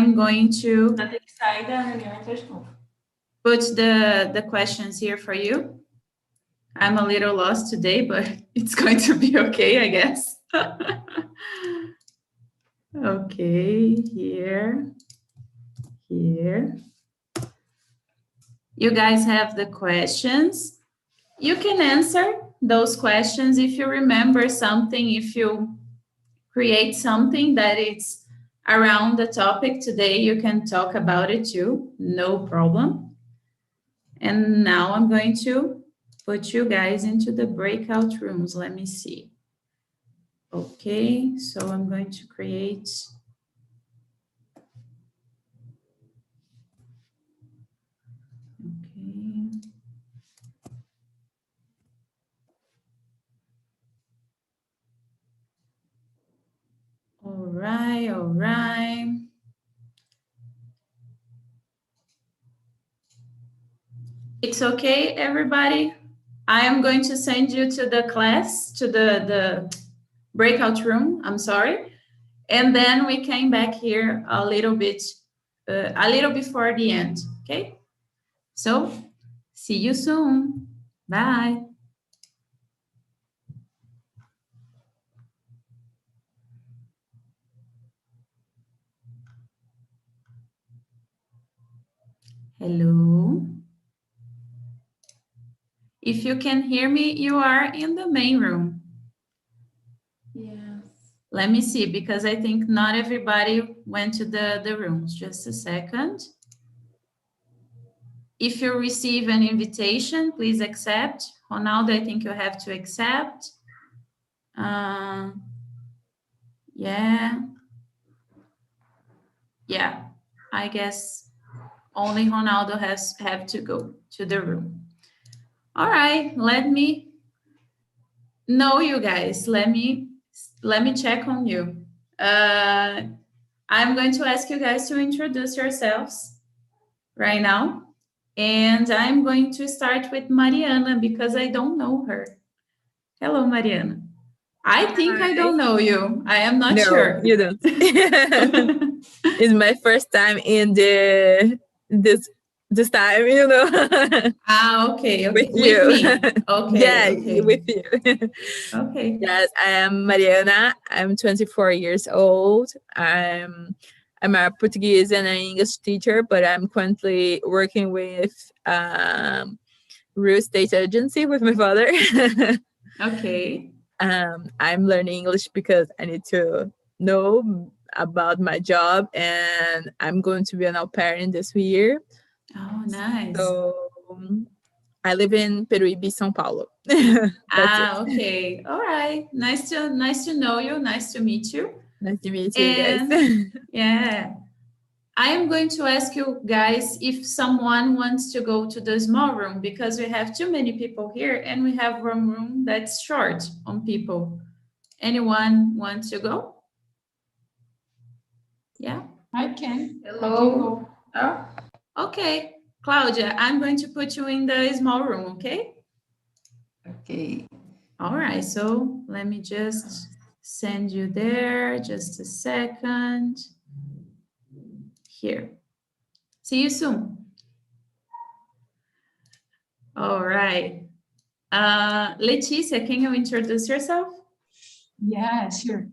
I'm going to Vai ter que sair da reunião e entrar de novo. put the questions here for you. I'm a little lost today, but it's going to be okay, I guess. Okay, here. You guys have the questions. You can answer those questions if you remember something, if you create something that is around the topic today, you can talk about it too, no problem. And now I'm going to put you guys into the breakout rooms. Let me see. Okay, so I'm going to create. Okay. All right. It's okay, everybody. I am going to send you to the class, to the breakout room, I'm sorry. And then we came back here a little before the end, okay? So, see you soon. Bye. Hello. If you can hear me, you are in the main room. Yes. Let me see, because I think not everybody went to the rooms. Just a second. If you receive an invitation, please accept. Ronaldo, I think you have to accept. Yeah, I guess only Ronaldo have to go to the room. All right, let me know you guys. Let me check on you. I'm going to ask you guys to introduce yourselves right now. And I'm going to start with Mariana because I don't know her. Hello, Mariana. I think I don't know you. I am not sure. No, you don't. It's my first time in this time, you know. Okay. With Me. Okay. Yeah, okay. with you. Okay. Yes, I am Mariana. I'm 24 years old. I'm a Portuguese and an English teacher, but I'm currently working with real estate agency with my father. Okay. I'm learning English because I need to know about my job, and I'm going to be an au pair in this year. Oh, nice. So I live in Peruíbe, São Paulo. That's it. Okay. All right. Nice to know you. Nice to meet you. Nice to meet you guys. Yeah. I am going to ask you guys if someone wants to go to the small room because we have too many people here and we have one room that's short on people. Anyone want to go? Yeah? I can. Hello. Oh, okay. Claudia, I'm going to put you in the small room, okay? Okay. All right, so let me just send you there. Just a second. Here. See you soon. All right. Leticia, can you introduce yourself? Yeah, sure.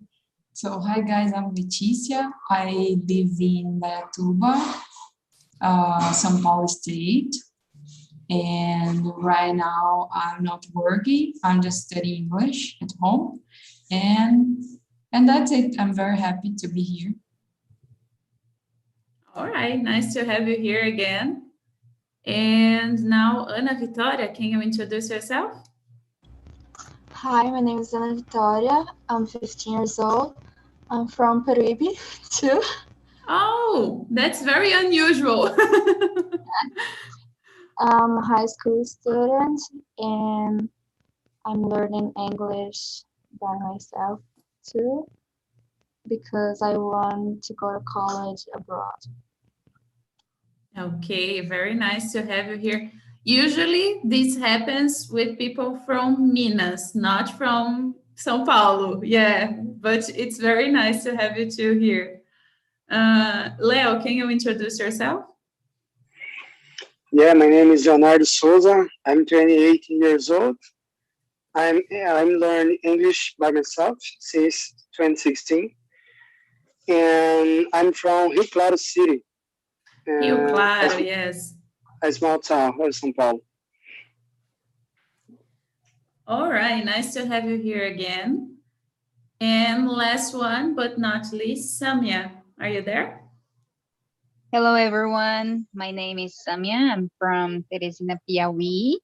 So, hi guys, I'm Leticia. I live in Dayatuba, São Paulo State. And right now I'm not working. I'm just studying English at home. And that's it. I'm very happy to be here. All right, nice to have you here again. And now, Ana Vitória, can you introduce yourself? Hi, my name is Ana Vitória. I'm 15 years old. I'm from Peruíbe, too. Oh, that's very unusual. I'm a high school student, and I'm learning English by myself, too, because I want to go to college abroad. Okay, very nice to have you here. Usually this happens with people from Minas, not from São Paulo. Yeah, but it's very nice to have you two here. Leo, can you introduce yourself? Yeah, my name is Leonardo Souza. I'm 28 years old. I'm learning English by myself since 2016, and I'm from Rio Claro City. Rio Claro, yes. A small town of São Paulo. All right, nice to have you here again. And last one, but not least, Samia, are you there? Hello, everyone. My name is Samia. I'm from Teresina, Piauí.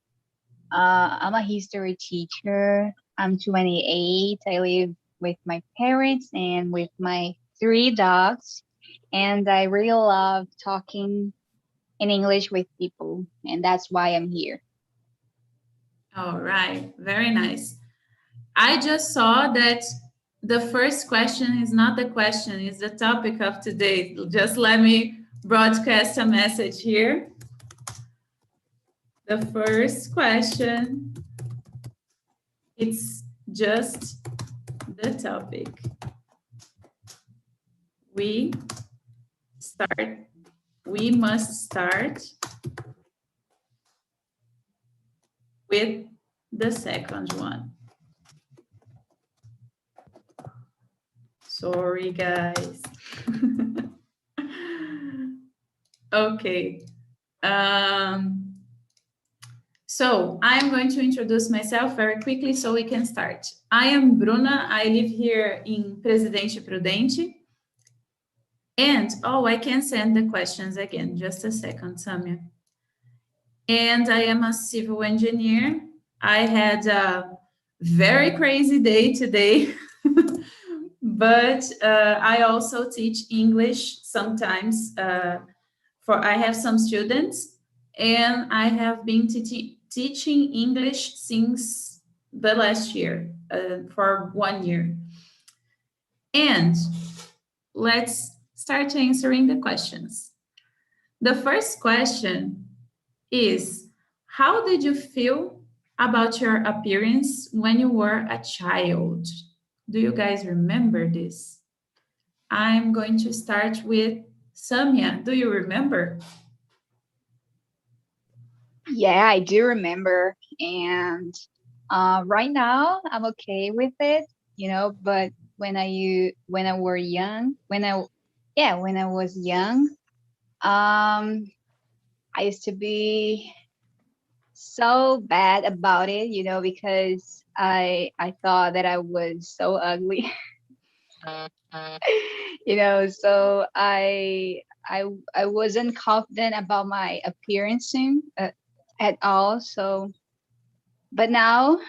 I'm a history teacher. I'm 28. I live with my parents and with my 3 dogs. And I really love talking in English with people. And that's why I'm here. All right, very nice. I just saw that the first question is not the question, it's the topic of today. Just let me broadcast a message here. The first question, it's just the topic. We must start with the second one. Sorry, guys. Okay. So I'm going to introduce myself very quickly so we can start. I am Bruna. I live here in Presidente Prudente. And, oh, I can send the questions again. Just a second, Samia. And I am a civil engineer. I had a very crazy day today, but I also teach English sometimes. I have some students, and I have been teaching English since the last year, for 1 year. And let's start answering the questions. The first question is, how did you feel about your appearance when you were a child? Do you guys remember this? I'm going to start with Samia. Do you remember? Yeah, I do remember. And right now, I'm okay with it, but when I was young, I used to be so bad about it, because I thought that I was so ugly. So I wasn't confident about my appearance at all. So, but now,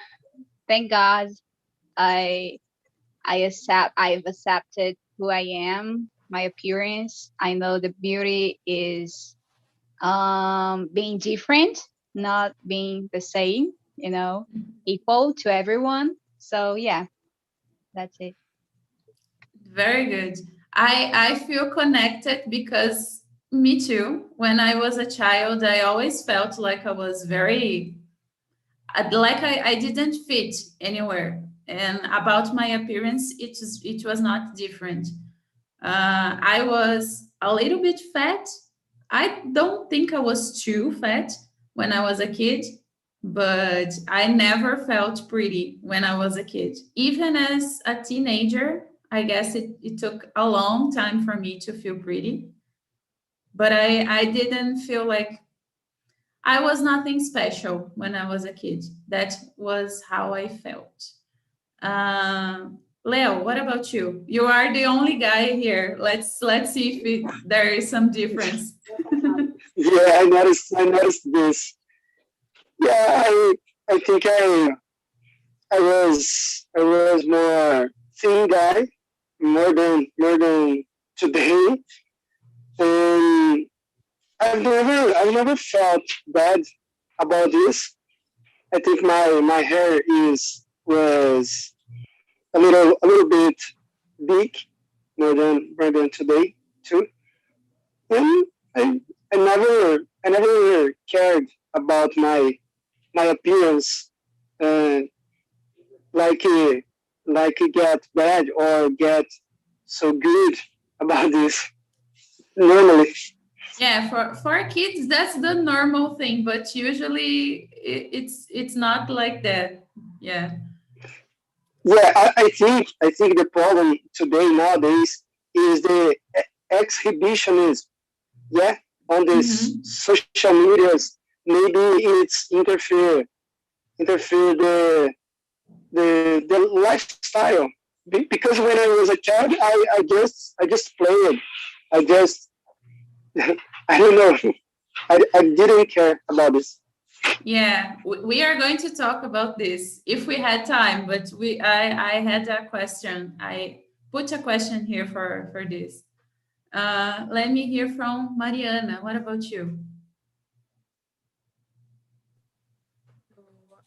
thank God, I've accepted who I am, my appearance. I know the beauty is being different, not being the same, equal to everyone. So yeah, that's it. Very good. I feel connected because me too. When I was a child, I always felt like I was I didn't fit anywhere. And about my appearance, it was not different. I was a little bit fat. I don't think I was too fat when I was a kid, but I never felt pretty when I was a kid. Even as a teenager, I guess it took a long time for me to feel pretty. But I didn't feel like I was nothing special when I was a kid. That was how I felt. Leo, what about you? You are the only guy here. Let's see if there is some difference. Yeah, I noticed this. Yeah, I think I was more thin guy more than today, and I've never felt bad about this. I think my hair was a little bit big more than today too, and I never cared about my appearance, like it get bad or get so good about this. normally. Yeah, for kids, that's the normal thing, but usually it's not like that. Yeah. Yeah, I think the problem today nowadays is the exhibitionism. Yeah, on these social medias, maybe it's interfere the lifestyle. Because when I was a child, I just played. I just I don't know. I didn't care about this. Yeah, we are going to talk about this if we had time, but I had a question. I put a question here for this. Let me hear from Mariana. What about you?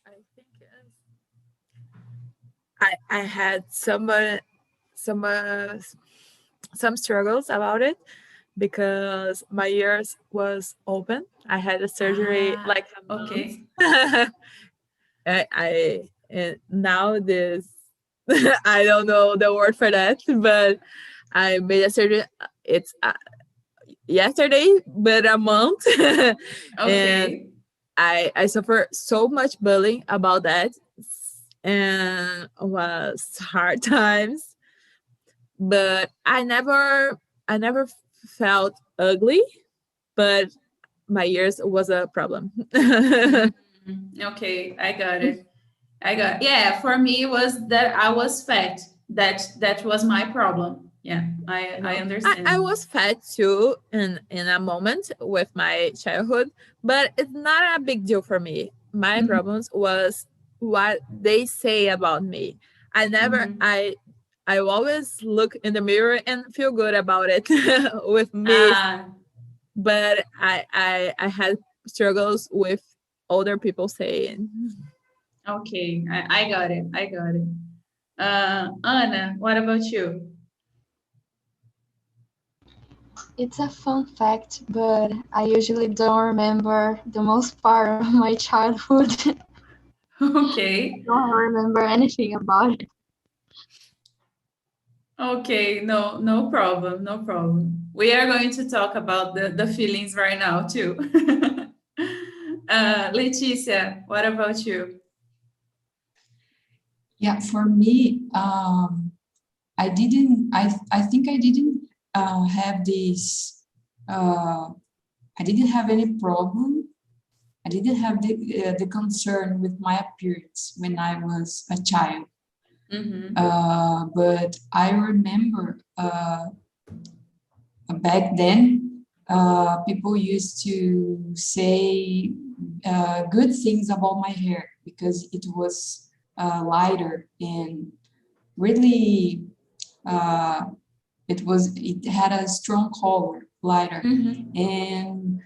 I think I had some struggles about it because my ears was open. I had a surgery like a month. Okay. And now this I don't know the word for that, but I made a surgery. It's yesterday, but a month. And Okay. I suffer so much bullying about that, and was hard times. But I never felt ugly, but my ears was a problem. Okay, I got it. Yeah, for me it was that I was fat. That was my problem. Yeah, I understand. I was fat too in a moment with my childhood, but it's not a big deal for me. My problems was what they say about me. I never I always look in the mirror and feel good about it with me, but I had struggles with older people saying. Okay, I got it. I got it. Anna, what about you? It's a fun fact, but I usually don't remember the most part of my childhood. Okay. Don't remember anything about it. Okay, no problem, no problem. We are going to talk about the feelings right now too. Leticia, what about you? Yeah, for me, I think I didn't have this, I didn't have any problem. I didn't have the concern with my appearance when I was a child. But I remember back then, people used to say good things about my hair because it was lighter and really it had a strong color, lighter, and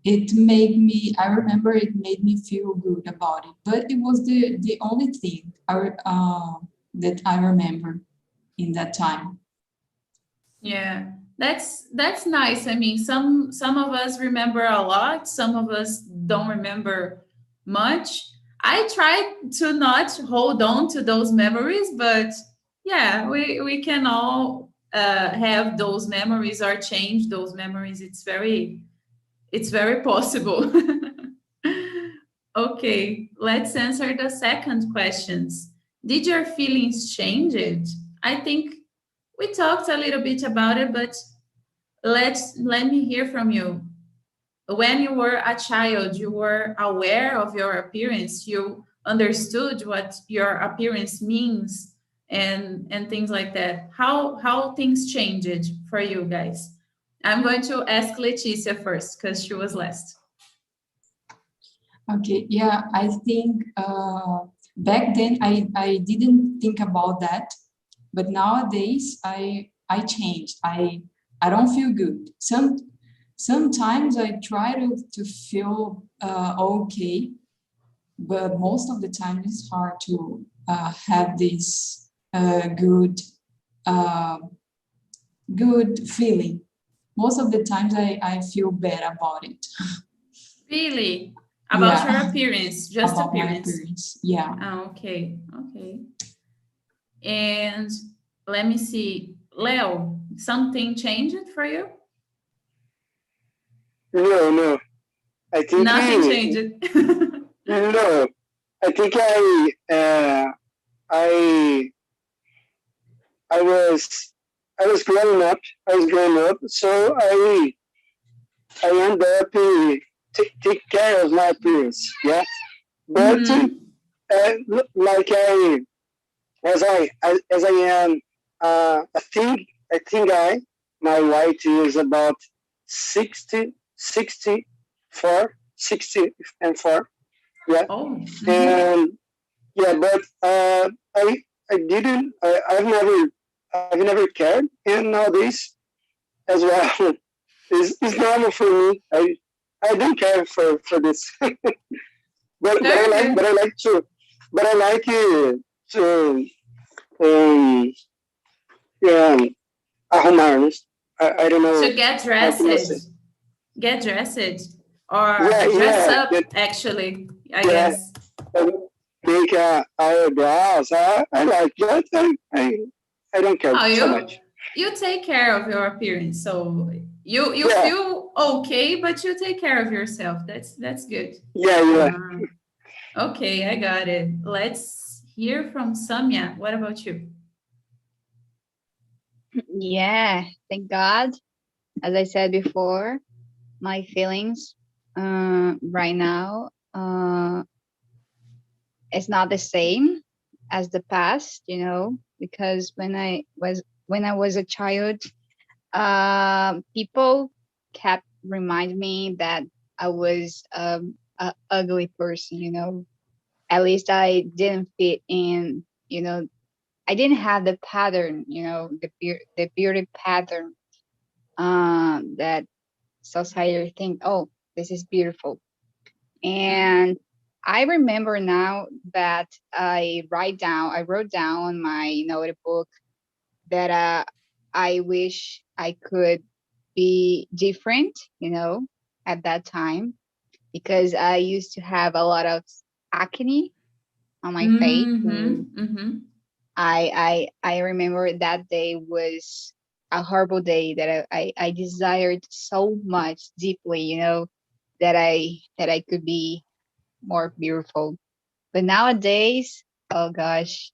I remember it made me feel good about it, but it was the only thing that I remember in that time. Yeah, that's nice. I mean, some of us remember a lot, some of us don't remember much. I try to not hold on to those memories, but yeah, we can all have those memories or change those memories. It's very possible. Okay, let's answer the second questions. Did your feelings change it? I think we talked a little bit about it, but let me hear from you. When you were a child, you were aware of your appearance. You understood what your appearance means and things like that. How things changed for you guys? I'm going to ask Leticia first because she was last. Okay, yeah, I think back then I didn't think about that, but nowadays I changed. I don't feel good. Sometimes I try to feel okay, but most of the time it's hard to have this good feeling. Most of the times I feel bad about it. Really? About Yeah. your appearance, just About my appearance. appearance, yeah. Okay. And let me see. Leo, something changed for you? No. I think Nothing changed. No, I think I was growing up. So I end up take care of my appearance. Yeah, but like as I am a thin guy, my weight is about 64, 64. Yeah, Oh. and yeah, but I didn't. I've never cared, and nowadays as well, it's normal for me. I don't care for this, Okay. but I like to yeah, arrumar. I don't know. To get how can I say. dressed. Get dressed. Or Yeah, dress yeah, up, actually, I yeah. guess. Make eyebrows. I like that. I don't care Oh, so much. you take care of your appearance, so you Yeah. feel okay, but you take care of yourself. That's good. Yeah. Okay, I got it. Let's hear from Samia. What about you? Yeah, thank God. As I said before, my feelings right now it's not the same as the past, because when I was a child, people kept remind me that I was a ugly person. At least I didn't fit in, I didn't have the pattern, the beauty pattern that society think, oh, this is beautiful. And I remember now that I wrote down on my notebook that I wish I could be different, at that time, because I used to have a lot of acne on my face. I remember that day was a horrible day that I desired so much deeply, that I could be more beautiful. But nowadays, oh gosh,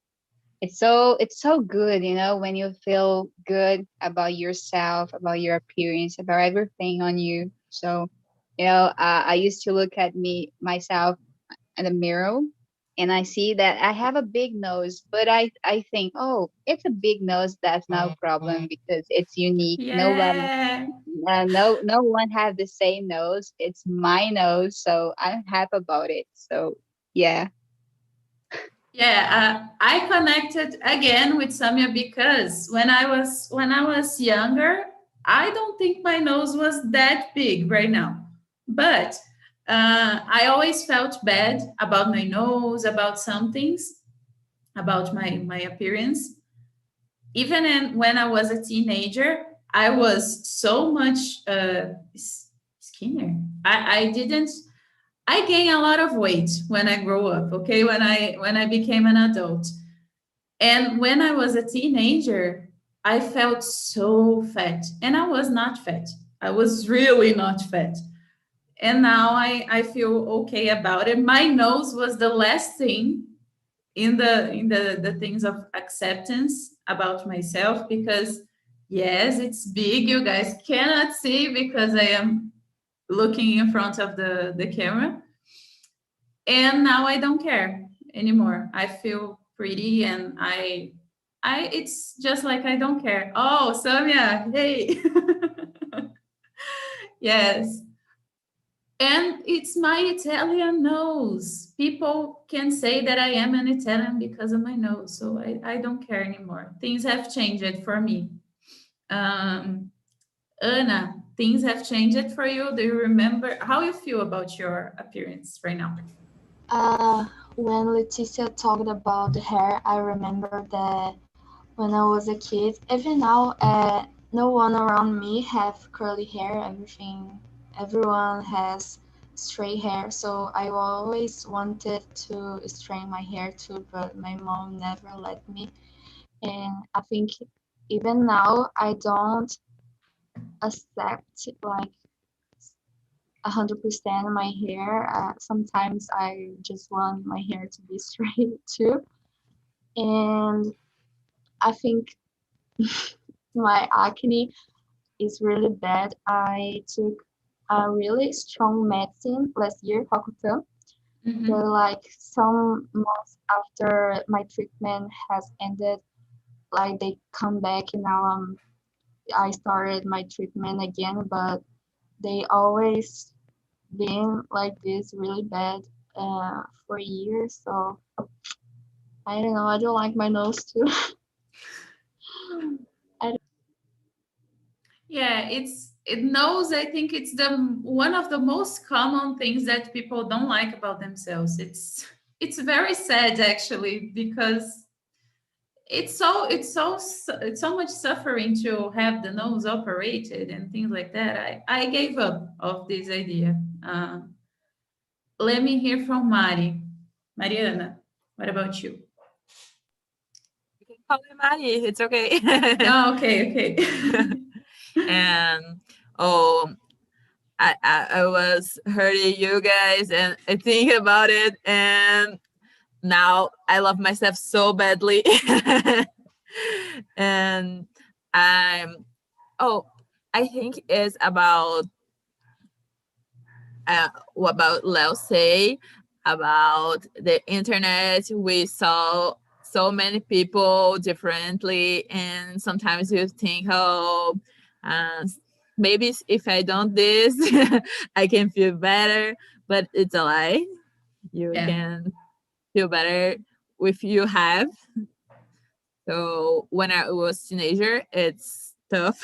it's so good, when you feel good about yourself, about your appearance, about everything on you. So, I used to look at myself in the mirror, and I see that I have a big nose, but I think, oh, it's a big nose. That's no problem because it's unique. Yeah. No one has the same nose. It's my nose, so I'm happy about it. So yeah. Yeah, I connected again with Samia because when I was younger, I don't think my nose was that big right now. But I always felt bad about my nose, about some things, about my appearance. Even when I was a teenager, I was so much skinnier. I gained a lot of weight when I grew up, okay? When I became an adult. And when I was a teenager, I felt so fat. And I was not fat. I was really not fat. And now I feel okay about it. My nose was the last thing in the things of acceptance about myself, because yes, it's big. You guys cannot see because I am looking in front of the camera. And now I don't care anymore. I feel pretty, and I it's just like I don't care. Oh, Samia, hey. Yes. And it's my Italian nose. People can say that I am an Italian because of my nose. So I don't care anymore. Things have changed for me. Anna, things have changed for you. Do you remember how you feel about your appearance right now? When Leticia talked about the hair, I remember that when I was a kid, even now, no one around me have curly hair. Everyone has straight hair. So I always wanted to straighten my hair too, but my mom never let me. And I think even now, I don't accept like 100% my hair. Sometimes I just want my hair to be straight too. And I think my acne is really bad. I took a really strong medicine last year, Hokuto. But like some months after my treatment has ended, like they come back and now I started my treatment again, but they always been like this really bad for years. So I don't know. I don't like my nose too. Yeah, it knows. I think it's the one of the most common things that people don't like about themselves. It's very sad actually, because it's so much suffering to have the nose operated and things like that. I gave up of this idea. Let me hear from Mari. Mariana, what about you? You can call me Mari. It's okay. Oh, okay. And I was hurting you guys and I think about it, and now I love myself so badly. And I think it's about what about Leo say about the internet. We saw so many people differently, and sometimes you think, oh, maybe if I don't this, I can feel better, but it's a lie. You can feel better if you have. So when I was teenager, it's tough.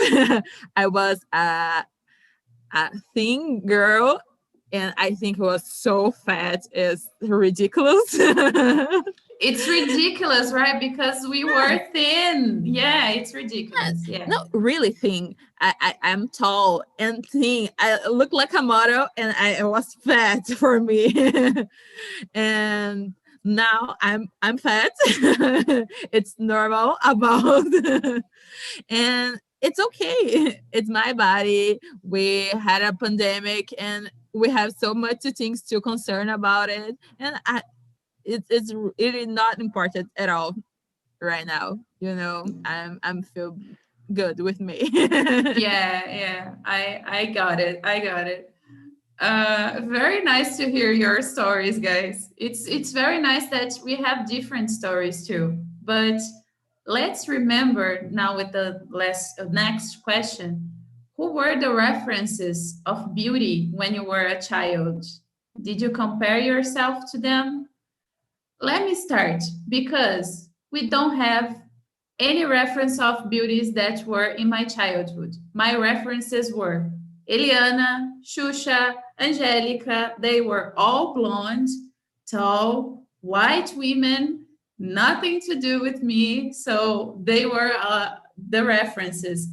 I was a thin girl, and I think it was so fat. It's ridiculous. It's ridiculous, right? Because we were thin. Yeah, it's ridiculous. Yeah. No, really thin. I'm tall and thin. I look like a model, and I was fat for me. And now I'm fat. It's normal about, and it's okay. It's my body. We had a pandemic, and we have so much things to concern about it, and it's really not important at all right now. I'm feel good with me. Yeah. I got it. Very nice to hear your stories, guys. It's very nice that we have different stories too. But let's remember now with the next question. Who were the references of beauty when you were a child? Did you compare yourself to them? Let me start, because we don't have any reference of beauties that were in my childhood. My references were Eliana, Xuxa, Angelica. They were all blonde, tall, white women, nothing to do with me. So they were the references.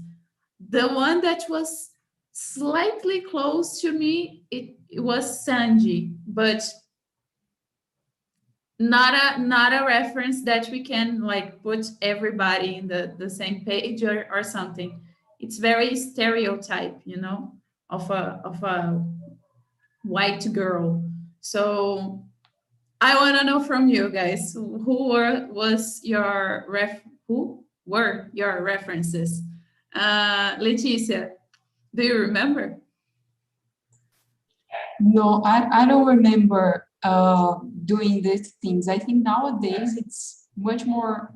The one that was slightly close to me, it was Sanji, but not a reference that we can like put everybody in the same page or something. It's very stereotype, of a white girl. So I want to know from you guys, who were your references? Leticia, do you remember? No, I don't remember doing these things. I think nowadays it's much more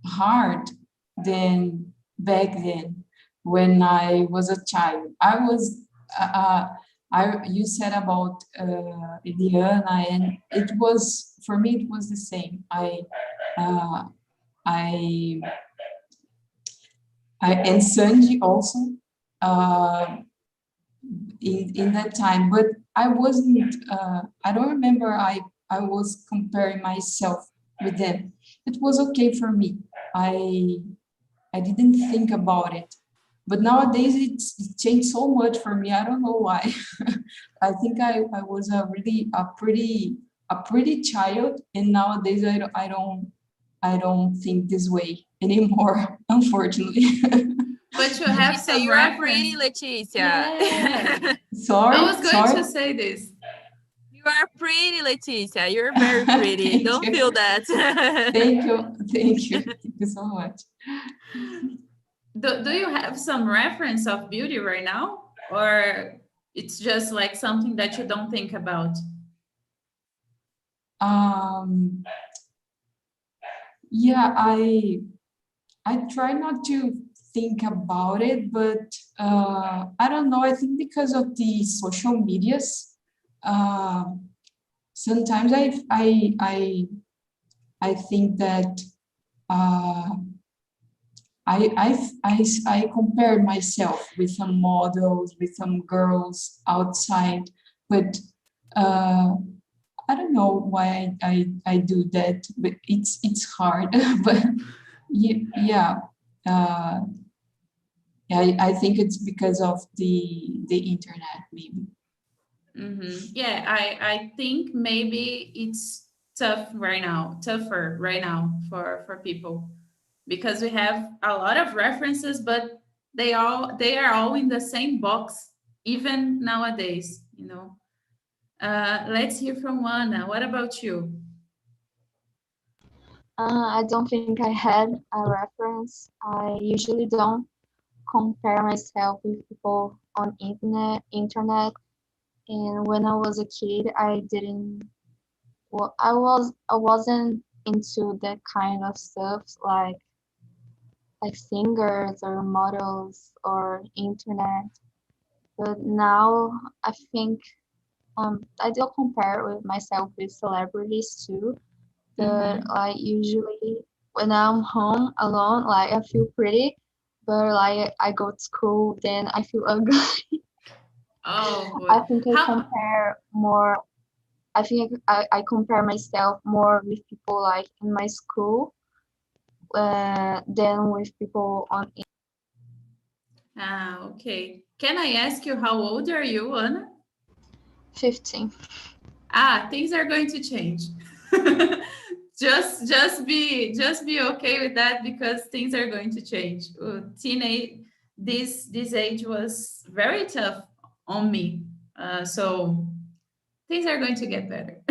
hard than back then when I was a child. You said about Eliana, and it was, for me, it was the same. And Sanji also, in that time, but I wasn't, I don't remember I was comparing myself with them. It was okay for me. I didn't think about it. But nowadays it's changed so much for me. I don't know why. I think I was a pretty child, and nowadays I I don't think this way anymore, unfortunately. But you have some you are reference. pretty, Leticia. Yeah. Sorry, I was going sorry. to say this. You are pretty, Leticia. You're very pretty. Thank Don't you. feel that. Thank you, thank you, thank you so much. Do you have some reference of beauty right now? Or it's just like something that you don't think about? Yeah, I try not to think about it, but I don't know. I think because of the social medias, sometimes I think that I compare myself with some models, with some girls outside, but I don't know why I do that, but it's hard. But yeah, I think it's because of the internet, maybe. Yeah, I think maybe it's tougher right now for people, because we have a lot of references, but they are all in the same box, even nowadays, you know. Let's hear from Anna. What about you? I don't think I had a reference. I usually don't compare myself with people on internet. And when I was a kid, I didn't. Well, I wasn't into that kind of stuff like singers or models or internet. But now I think I do compare with myself with celebrities too. But like usually when I'm home alone, like I feel pretty, but like I go to school, then I feel ugly. Oh boy. I think I How compare more. I think I compare myself more with people like in my school than with people on. okay. Can I ask you how old are you, Anna? 15. Things are going to change. just be okay with that, because things are going to change. Teenage this age was very tough on me. So things are going to get better.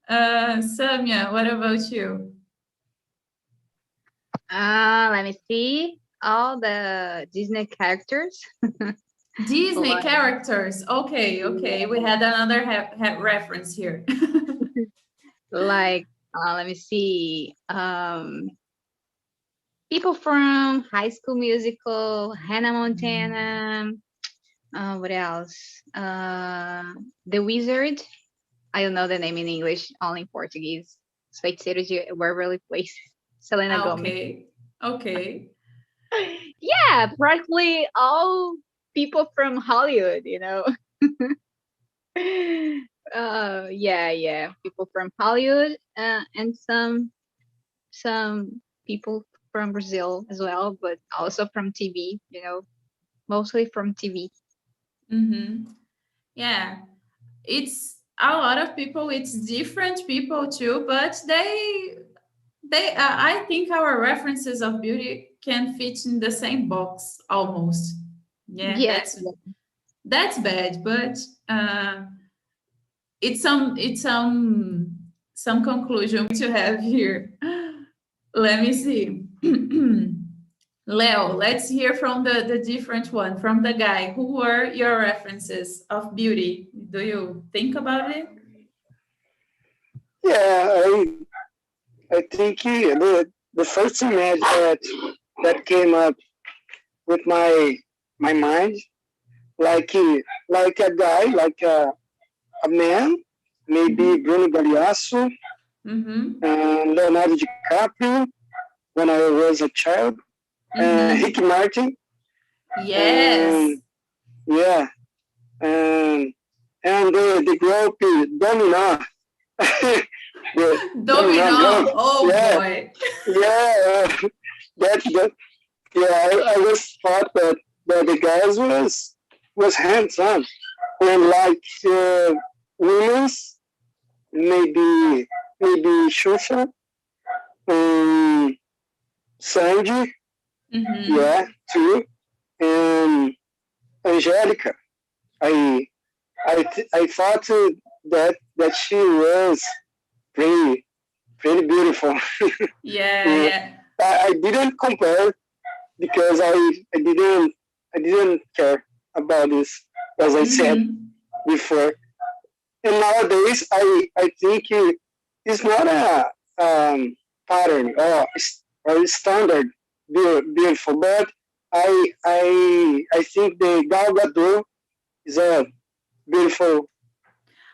Samia, what about you? Let me see. All the Disney characters. Disney Like, characters. Okay. We had another reference here. like let me see. People from High School Musical, Hannah Montana. What else? The Wizard. I don't know the name in English, only in Portuguese. Os Feiticeiros de Waverly Place. Selena Gomez. Okay. Yeah, practically all people from Hollywood, you know. Yeah, people from Hollywood, and some people from Brazil as well, but also from TV, you know, mostly from TV. Yeah, it's a lot of people. It's different people too, but I think our references of beauty can fit in the same box almost. Yeah, Yeah, that's bad, but it's some conclusion to have here. Let me see. Leo, let's hear from the different one, from the guy. Who were your references of beauty? Do you think about it? Yeah, I think the first image that came up with my mind, like a guy, like a man, maybe Bruno Galeasso, Leonardo DiCaprio when I was a child, Ricky Martin. Yes. Yeah, and the group Domino. Domino. Oh yeah, boy. Yeah, that. Yeah, I just thought that the guys was handsome and like women's maybe Shusha Sandy, Mm-hmm. yeah, too, and Angelica. I thought that she was pretty beautiful. Yeah. I didn't compare because I didn't care about this, as I said Mm-hmm. before. And nowadays, I think it's not a pattern or standard beautiful, but I think the Gal Gadot is a beautiful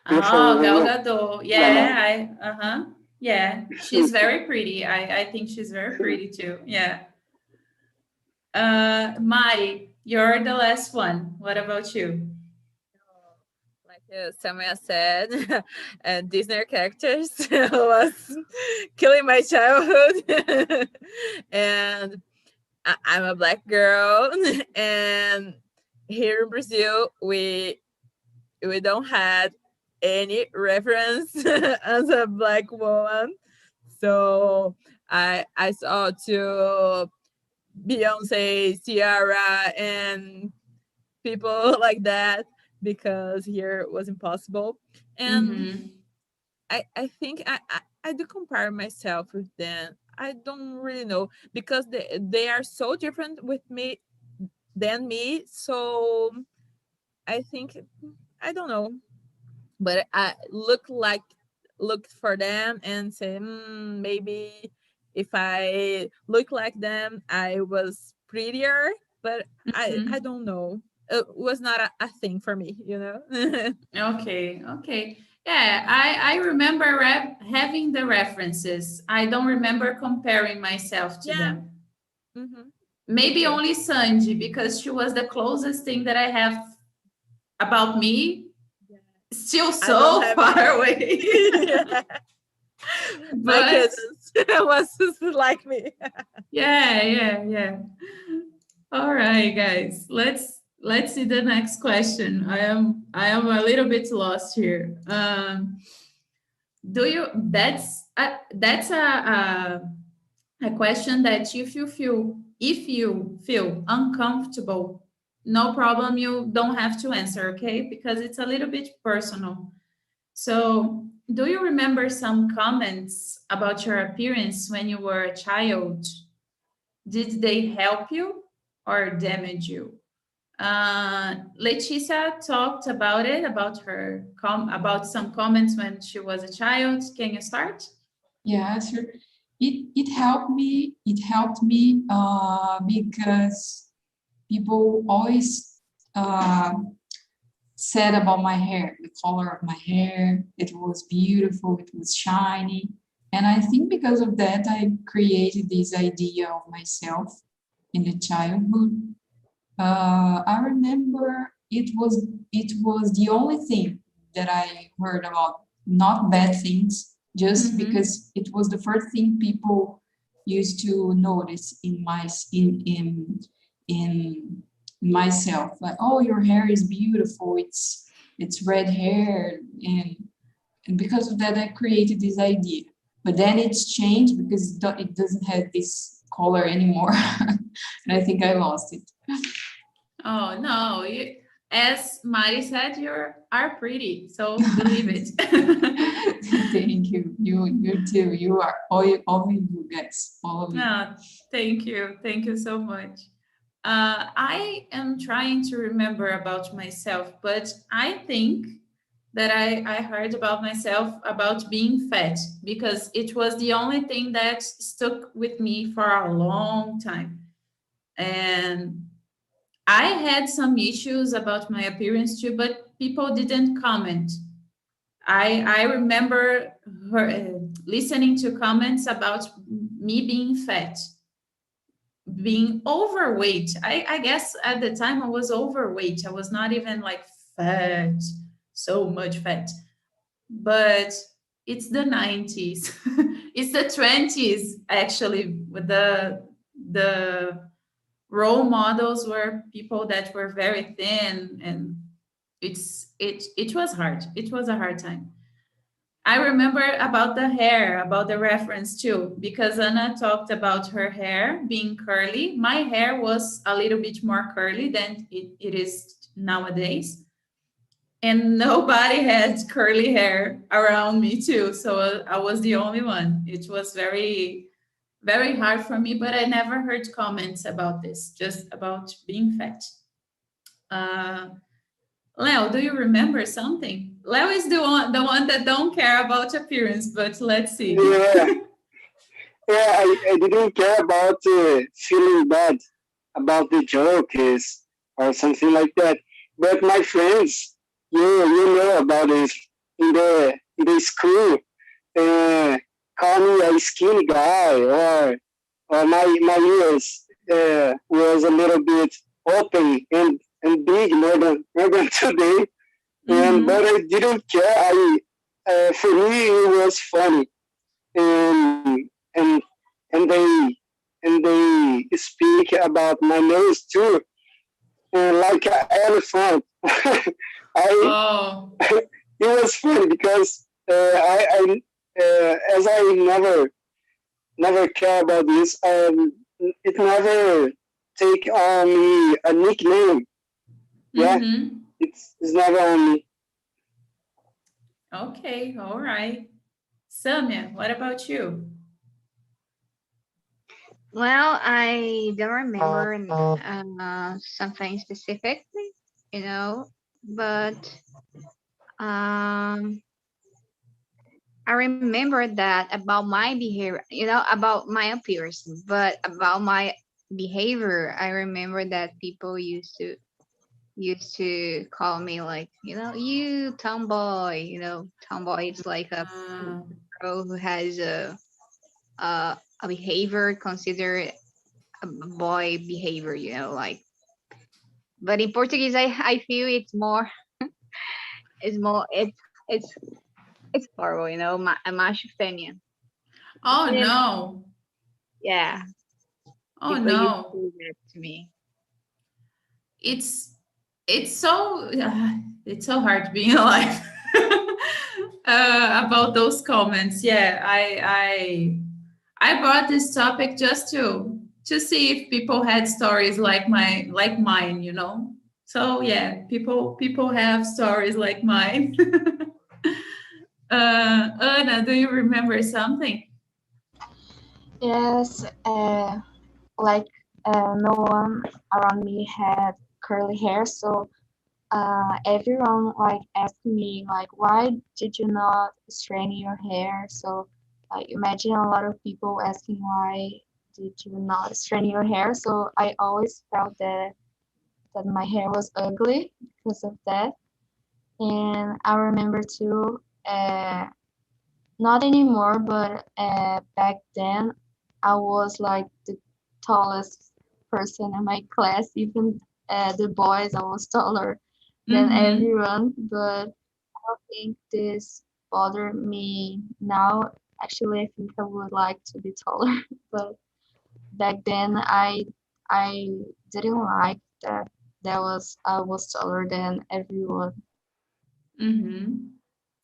Oh, Gal woman. Gadot. Yeah, Yeah, she's very pretty. I think she's very pretty too. Yeah. Mari, you're the last one. What about you? Like Samia said, Disney characters was killing my childhood. And I'm a Black girl, and here in Brazil, we don't have any reference as a Black woman. So I saw to Beyonce, Ciara, and people like that because here it was impossible. And Mm-hmm. I think I do compare myself with them. I don't really know because they are so different with me than me. So I think I don't know, but I looked for them and say maybe if I look like them, I was prettier. But I Mm-hmm. don't know. It was not a thing for me, you know. Okay. Yeah, I remember having the references. I don't remember comparing myself to Yeah. them. Mm-hmm. Me Maybe too. only Sanji because she was the closest thing that I have about me. Yeah. Still I don't so have far any. away. Yeah. My But cousins was just like me. yeah. All right, guys. Let's see the next question. I am a little bit lost here. Do you that's a question that if you feel uncomfortable, no problem, you don't have to answer, okay? Because it's a little bit personal. So, do you remember some comments about your appearance when you were a child? Did they help you or damage you? Leticia talked about it, about about some comments when she was a child. Can you start? Yeah, sure. It helped me. It helped me because people always said about my hair, the color of my hair. It was beautiful. It was shiny, and I think because of that, I created this idea of myself in the childhood. I remember it was the only thing that I heard about, not bad things, just Mm-hmm. because it was the first thing people used to notice in myself. Like, oh, your hair is beautiful. It's red hair, and because of that, I created this idea. But then it's changed because it doesn't have this color anymore, and I think I lost it. Oh no, as Mari said, you are pretty, so believe it. Thank you. You too. You are all you guys, all of you. No, thank you so much. I am trying to remember about myself, but I think that I heard about myself about being fat because it was the only thing that stuck with me for a long time. And I had some issues about my appearance too, but people didn't comment. I remember listening to comments about me being fat, being overweight. I guess at the time I was overweight. I was not even like fat, so much fat. But it's the 90s. It's the 20s actually. With the role models were people that were very thin, and it was hard. It was a hard time. I remember about the hair, about the reference too, because Anna talked about her hair being curly. My hair was a little bit more curly than it is nowadays. And nobody had curly hair around me too. So I was the only one. It was very, very hard for me, but I never heard comments about this, just about being fat. Leo, do you remember something? Leo is the one that don't care about appearance, but let's see. Yeah, I didn't care about feeling bad about the jokes or something like that. But my friends, you know about this in the school, call me a skinny guy, or my ears was a little bit open and big more than today. And but I didn't care. For me it was funny, and and and they speak about my nose too, like an elephant. I Oh, it was funny because I as I never care about this. It never take on me a nickname. Yeah, it's never on me. okay, all right. Samia, what about you? Well, I don't remember something specifically, but um, I remember that about my behavior, about my appearance, but about my behavior, I remember that people used to call me like, you tomboy, tomboy. It's like a girl who has a behavior considered a boy behavior, like. But in Portuguese, I feel it's more, it's horrible, macho feminine. Oh no. Yeah. Oh People used to no. do that to me. It's so it's so hard being alive. About those comments. Yeah, I brought this topic just to see if people had stories like mine, So yeah, people have stories like mine. Anna, do you remember something? Yes, like no one around me had curly hair, so everyone like asked me like, why did you not straighten your hair? So like imagine a lot of people asking why did you not straighten your hair? So I always felt that my hair was ugly because of that. And I remember too, not anymore, but back then I was like the tallest person in my class. Even the boys, I was taller than everyone. But I don't think this bothered me now. Actually, I think I would like to be taller, but back then I didn't like that I was taller than everyone.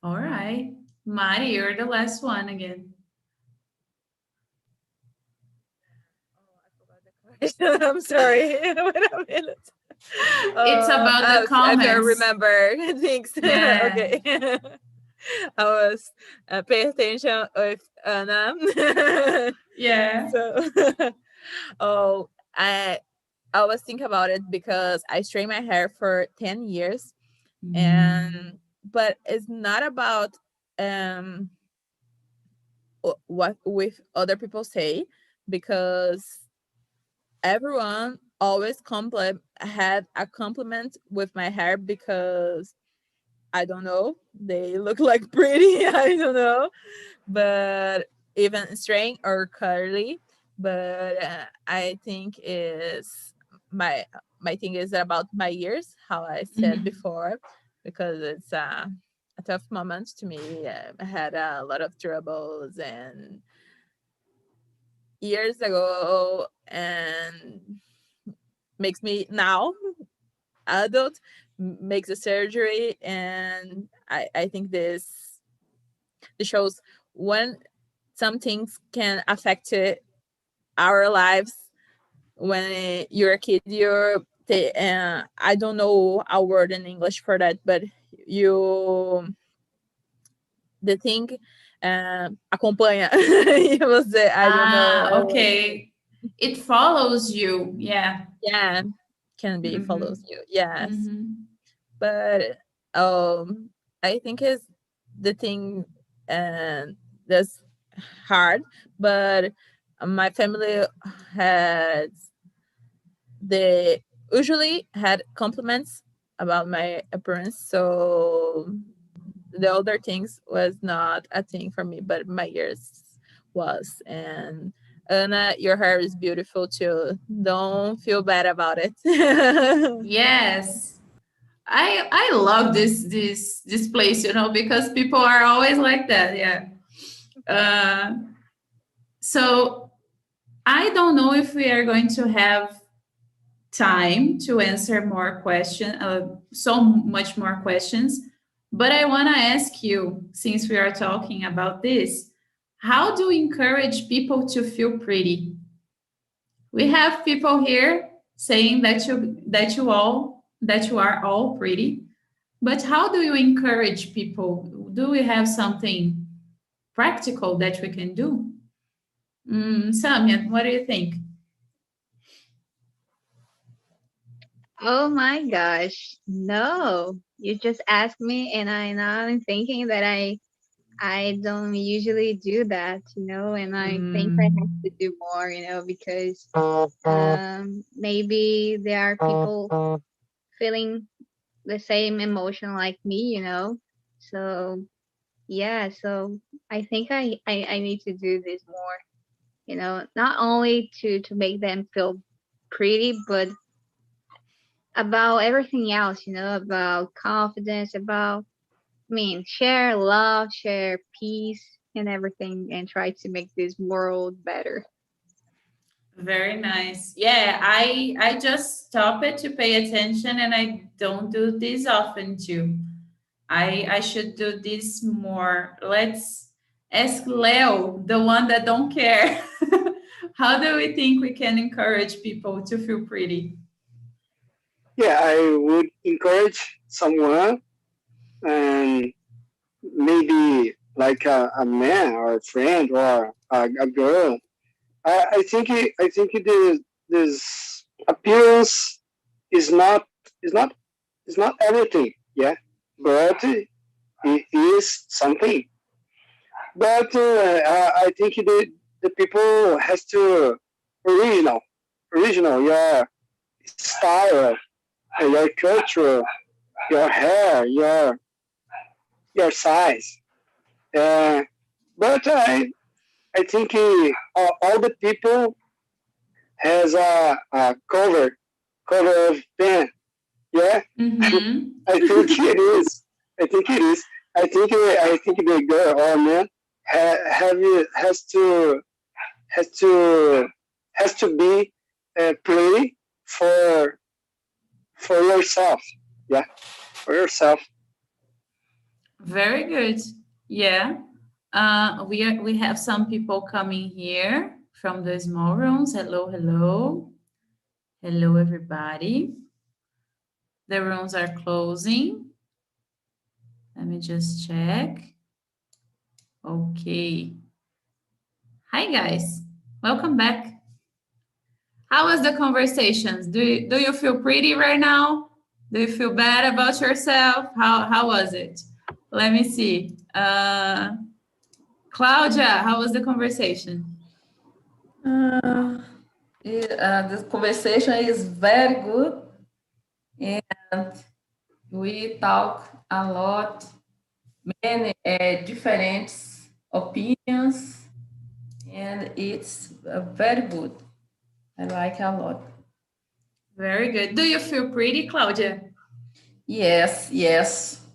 All right. Mari, you're the last one again. I'm sorry. Wait a minute. It's about the I comments. don't remember things. Yeah. Okay. I was paying attention with Anna. Yeah. So, I was thinking about it because I straightened my hair for 10 years, but it's not about what with other people say, because everyone always had a compliment with my hair, because I don't know, they look like pretty. I don't know, but even straight or curly. But I think is my thing is about my ears, how I said before, because it's a tough moment to me. I had a lot of troubles and years ago, and makes me now adult, makes a surgery, and I think this This shows when some things can affect our lives. When you're a kid, I don't know a word in English for that, but the thing acompanha. Você, I don't know. Okay. It follows you. Yeah. Yeah, can be follows you. Yes. But I think is the thing that's hard, but my family usually had compliments about my appearance, so the other things was not a thing for me, but my ears was. And Anna, your hair is beautiful too. Don't feel bad about it. Yes. I love this place, because people are always like that. Yeah. So I don't know if we are going to have time to answer more questions, so much more questions. But I want to ask you, since we are talking about this, how do we encourage people to feel pretty? We have people here saying that you are all pretty, but how do you encourage people? Do we have something practical that we can do? Samia, what do you think? Oh my gosh. No. You just asked me and now I'm thinking that I don't usually do that, and I think I have to do more, because maybe there are people feeling the same emotion like me. So yeah, so I think I need to do this more, not only to make them feel pretty, but about everything else, about confidence, about, share love, share peace and everything, and try to make this world better. Very nice. Yeah, I just stop it to pay attention, and I don't do this often too. I should do this more. Let's ask Leo, the one that don't care. How do we think we can encourage people to feel pretty? Yeah, I would encourage someone, and maybe like a man or a friend or a girl. This appearance is not is not is not everything. Yeah, but it is something. But I think the people has to original your style, your culture, your hair, your size. Uh, but I think all the people has a cover of pen. Yeah, I think it is. I think it is. I think the girl or man has to has to has to be pretty for yourself. Yeah, for yourself. Very good. Yeah. We have some people coming here from the small rooms. Hello, hello. Hello, everybody. The rooms are closing. Let me just check. Okay. Hi, guys. Welcome back. How was the conversations? Do you feel pretty right now? Do you feel bad about yourself? How was it? Let me see. Claudia, how was the conversation? This conversation is very good, and we talk a lot, many different opinions, and it's very good. I like a lot. Very good. Do you feel pretty, Claudia? Yes,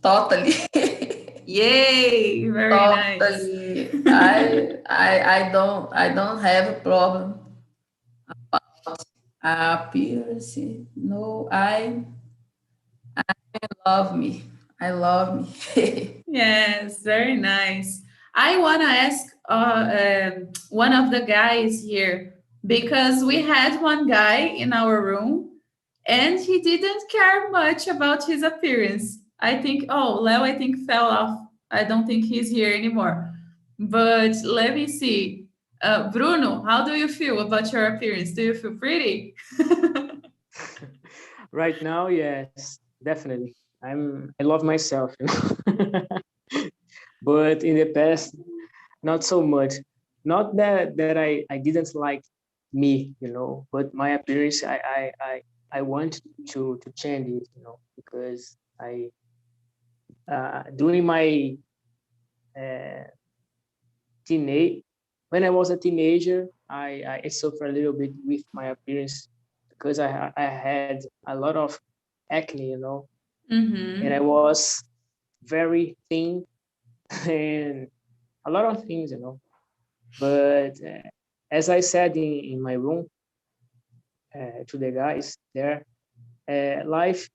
totally. Yay! Very nice. Totally. I don't have a problem about appearance. No, I love me. I love me. Yes, very nice. I want to ask one of the guys here, because we had one guy in our room and he didn't care much about his appearance. I think, oh, Leo, I think fell off. I don't think he's here anymore. But let me see. Bruno, how do you feel about your appearance? Do you feel pretty? Right now, yes, definitely. I love myself, you know. But in the past, not so much. Not that I didn't like me, you know, but my appearance, I want to change it, you know, because during my when I was a teenager, I suffered a little bit with my appearance because I had a lot of acne, you know, and I was very thin and a lot of things, you know. But as I said in my room to the guys there, life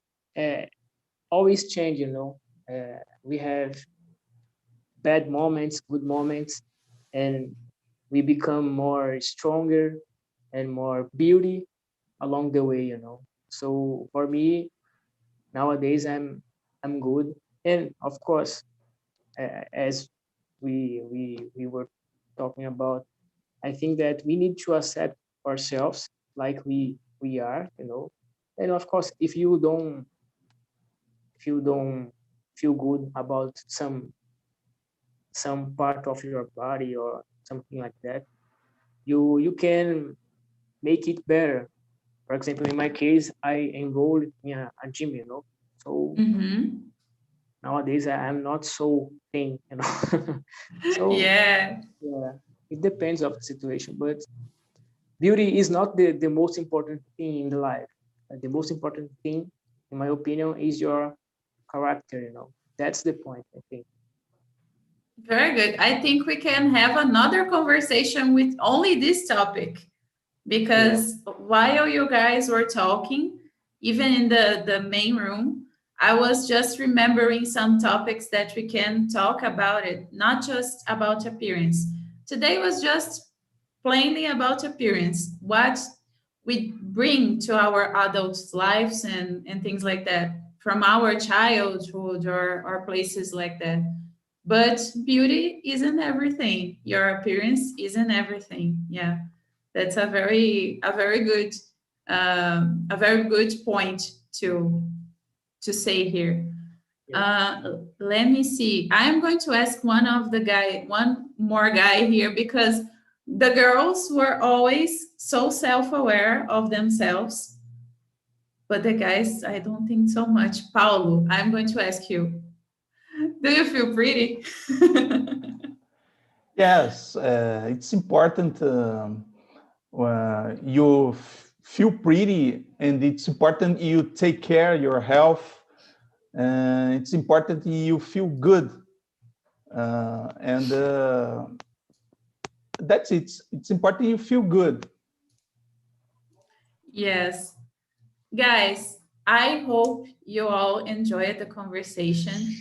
always change, you know. We have bad moments, good moments, and we become more stronger and more beauty along the way, you know. So for me, nowadays I'm good, and of course, as we were talking about, I think that we need to accept ourselves like we are, you know. And of course, if you don't feel good about some part of your body or something like that, you can make it better. For example, in my case, I enrolled in a gym, you know. So nowadays I'm not so thin, you know. So Yeah. It depends of the situation, but beauty is not the most important thing in the life. The most important thing, in my opinion, is your character, you know. That's the point, I think. Very good. I think we can have another conversation with only this topic, because while you guys were talking, even in the main room, I was just remembering some topics that we can talk about it, not just about appearance. Today was just plainly about appearance, what we bring to our adult lives and things like that from our childhood or places like that. But beauty isn't everything. Your appearance isn't everything. Yeah, that's a very good point to say here. Let me see. I'm going to ask one more guy here, because the girls were always so self-aware of themselves, but the guys, I don't think so much. Paulo, I'm going to ask you. Do you feel pretty? Yes, it's important you feel pretty, and it's important you take care of your health. It's important you feel good, and that's it. It's important you feel good. Yes. Guys, I hope you all enjoyed the conversation.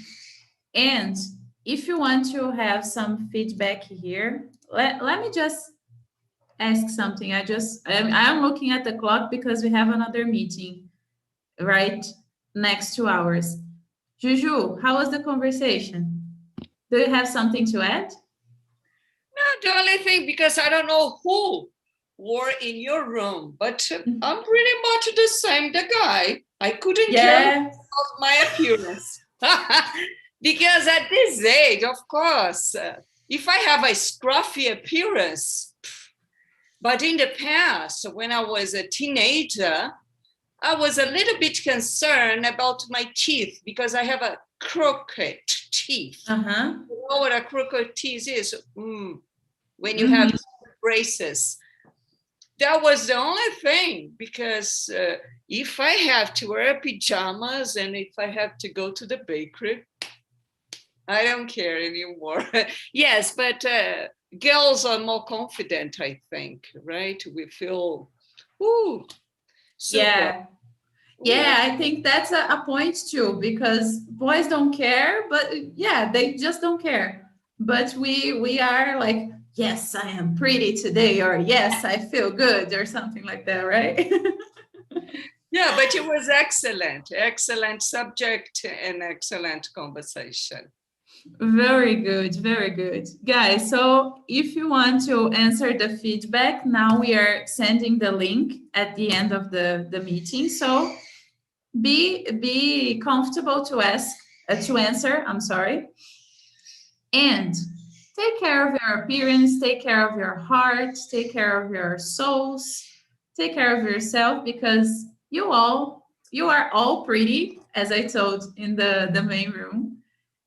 And if you want to have some feedback here, let me just ask something. I'm looking at the clock because we have another meeting right next to ours. Juju, how was the conversation? Do you have something to add? No, the only thing, because I don't know who were in your room, but I'm pretty much the same, the guy. I couldn't care about my appearance. Because at this age, of course, if I have a scruffy appearance, but in the past, when I was a teenager, I was a little bit concerned about my teeth because I have a crooked teeth. You know what a crooked teeth is? When you have braces. That was the only thing, because if I have to wear pajamas and if I have to go to the bakery, I don't care anymore. Yes, but girls are more confident, I think, right? We feel, super. Yeah, I think that's a point too, because boys don't care, but yeah, they just don't care. but we are like, yes, I am pretty today, or yes, I feel good, or something like that, right? Yeah, but it was excellent. Excellent subject and excellent conversation. Very good, very good. Guys, so if you want to answer the feedback, now we are sending the link at the end of the meeting. So be comfortable to answer, I'm sorry. And take care of your appearance, take care of your heart, take care of your souls, take care of yourself, because you are all pretty, as I told in the main room.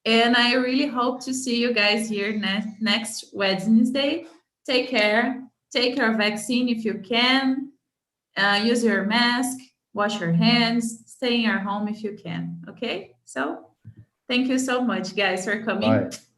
And I really hope to see you guys here next Wednesday. Take care. Take your vaccine if you can. Use your mask. Wash your hands. Stay in your home if you can. Okay? So thank you so much, guys, for coming. Bye.